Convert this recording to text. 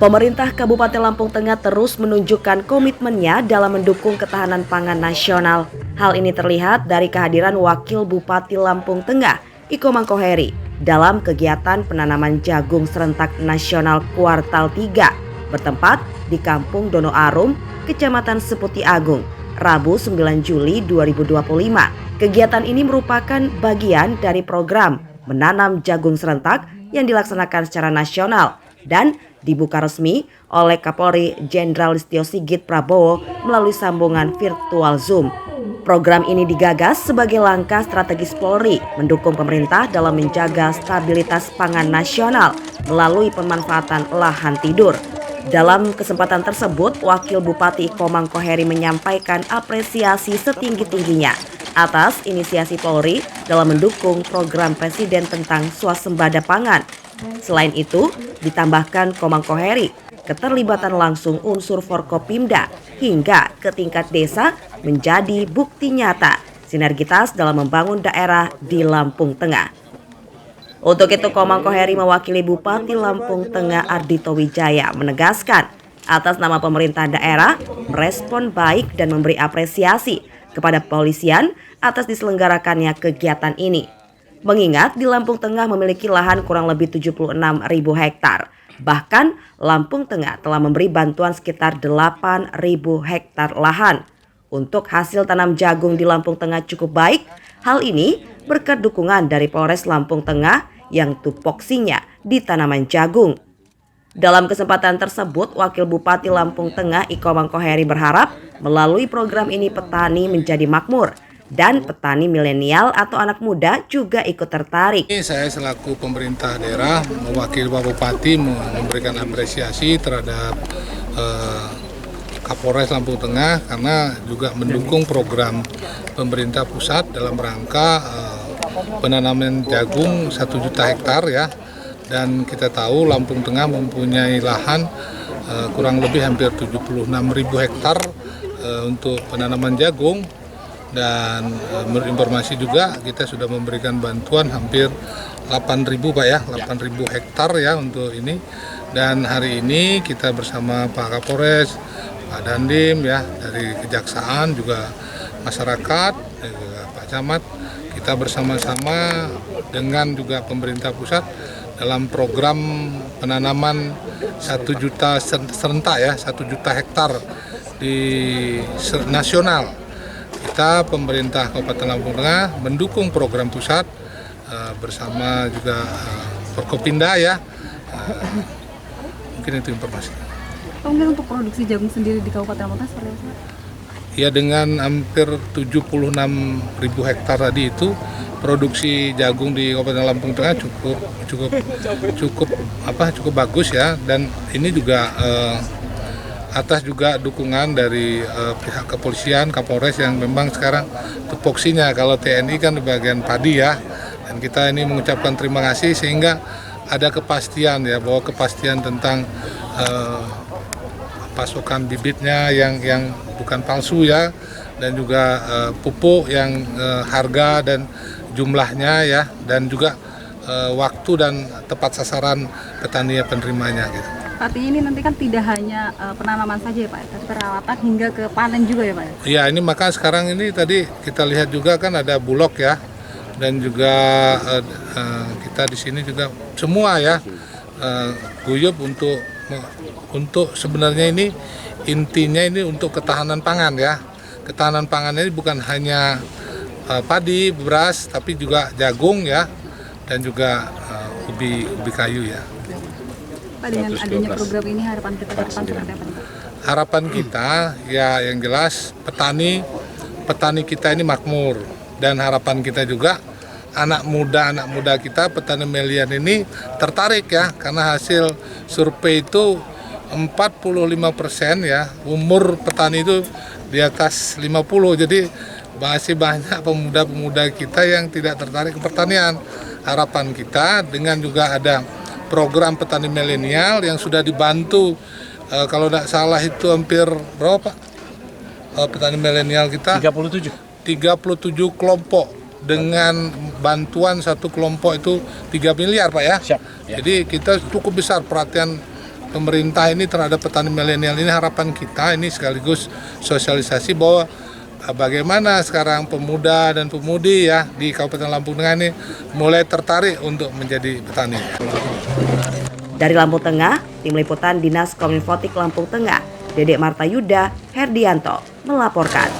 Pemerintah Kabupaten Lampung Tengah terus menunjukkan komitmennya dalam mendukung ketahanan pangan nasional. Hal ini terlihat dari kehadiran Wakil Bupati Lampung Tengah, Iko Mangkoheri, dalam kegiatan penanaman jagung serentak nasional kuartal 3, bertempat di Kampung Dono Arum, Kecamatan Seputi Agung, Rabu 9 Juli 2025. Kegiatan ini merupakan bagian dari program menanam jagung serentak yang dilaksanakan secara nasional dan dibuka resmi oleh Kapolri Jenderal Listio Sigit Prabowo melalui sambungan virtual Zoom. Program ini digagas sebagai langkah strategis Polri mendukung pemerintah dalam menjaga stabilitas pangan nasional melalui pemanfaatan lahan tidur. Dalam kesempatan tersebut, Wakil Bupati Iko Mangkoheri menyampaikan apresiasi setinggi-tingginya atas inisiasi Polri dalam mendukung program Presiden tentang swasembada pangan. Selain itu, ditambahkan Iko Mangkoheri, keterlibatan langsung unsur Forkopimda hingga ke tingkat desa menjadi bukti nyata sinergitas dalam membangun daerah di Lampung Tengah. Untuk itu, Iko Mangkoheri mewakili Bupati Lampung Tengah Ardhito Wijaya menegaskan atas nama pemerintah daerah merespon baik dan memberi apresiasi kepada kepolisian atas diselenggarakannya kegiatan ini. Mengingat di Lampung Tengah memiliki lahan kurang lebih 76.000 hektar. Bahkan Lampung Tengah telah memberi bantuan sekitar 8.000 hektar lahan. Untuk hasil tanam jagung di Lampung Tengah cukup baik. Hal ini berkat dukungan dari Polres Lampung Tengah yang tupoksinya di tanaman jagung. Dalam kesempatan tersebut, Wakil Bupati Lampung Tengah Iko Mangkoheri berharap melalui program ini petani menjadi makmur dan petani milenial atau anak muda juga ikut tertarik. Saya selaku pemerintah daerah mewakili Pak Bupati memberikan apresiasi terhadap Kapolres Lampung Tengah karena juga mendukung program pemerintah pusat dalam rangka penanaman jagung 1 juta hektar ya. Dan kita tahu Lampung Tengah mempunyai lahan kurang lebih hampir 76.000 hektar untuk penanaman jagung. Dan menurut informasi juga kita sudah memberikan bantuan hampir 8.000 Pak ya, 8.000 hektar ya untuk ini. Dan hari ini kita bersama Pak Kapolres, Pak Dandim ya, dari Kejaksaan juga masyarakat, juga Pak Camat, kita bersama-sama dengan juga pemerintah pusat dalam program penanaman 1 juta serentak ya, 1 juta hektar di nasional. Kita pemerintah Kabupaten Lampung Tengah mendukung program pusat bersama juga Forkopimda ya. Mungkin itu informasi. Mungkin untuk produksi jagung sendiri di Kabupaten Lampung Tengah seperti apa? Ya, dengan hampir 76.000 hektar tadi itu produksi jagung di Kabupaten Lampung Tengah cukup bagus ya, dan ini juga atas juga dukungan dari pihak kepolisian, Kapolres yang memang sekarang tupoksinya, kalau TNI kan di bagian padi ya, dan kita ini mengucapkan terima kasih sehingga ada kepastian ya, bahwa kepastian tentang pasokan bibitnya yang bukan palsu ya, dan juga pupuk yang harga dan jumlahnya ya, dan juga waktu dan tepat sasaran petani penerimanya gitu. Artinya ini nanti kan tidak hanya penanaman saja ya Pak, tapi perawatan hingga ke panen juga ya Pak? Iya, ini maka sekarang ini tadi kita lihat juga kan ada bulog ya, dan juga kita di sini juga semua ya guyup untuk sebenarnya ini intinya ini untuk ketahanan pangan ya. Ketahanan pangan ini bukan hanya padi, beras, tapi juga jagung ya, dan juga ubi kayu ya. Pak, dengan adanya program ini harapan kita ke depan seperti apa? Harapan kita ya yang jelas petani kita ini makmur, dan harapan kita juga anak muda kita petani milenial ini tertarik ya, karena hasil survei itu 45% ya umur petani itu di atas 50, jadi masih banyak pemuda-pemuda kita yang tidak tertarik ke pertanian. Harapan kita dengan juga ada program petani milenial yang sudah dibantu kalau tidak salah itu hampir berapa Pak? Petani milenial kita 37 kelompok dengan bantuan satu kelompok itu 3 miliar Pak ya. Siap, ya. Jadi kita cukup besar perhatian pemerintah ini terhadap petani milenial ini, harapan kita ini sekaligus sosialisasi bahwa bagaimana sekarang pemuda dan pemudi ya di Kabupaten Lampung Tengah ini mulai tertarik untuk menjadi petani. Dari Lampung Tengah, Tim Liputan Dinas Kominfotik Lampung Tengah, Dedek Martayuda, Herdianto melaporkan.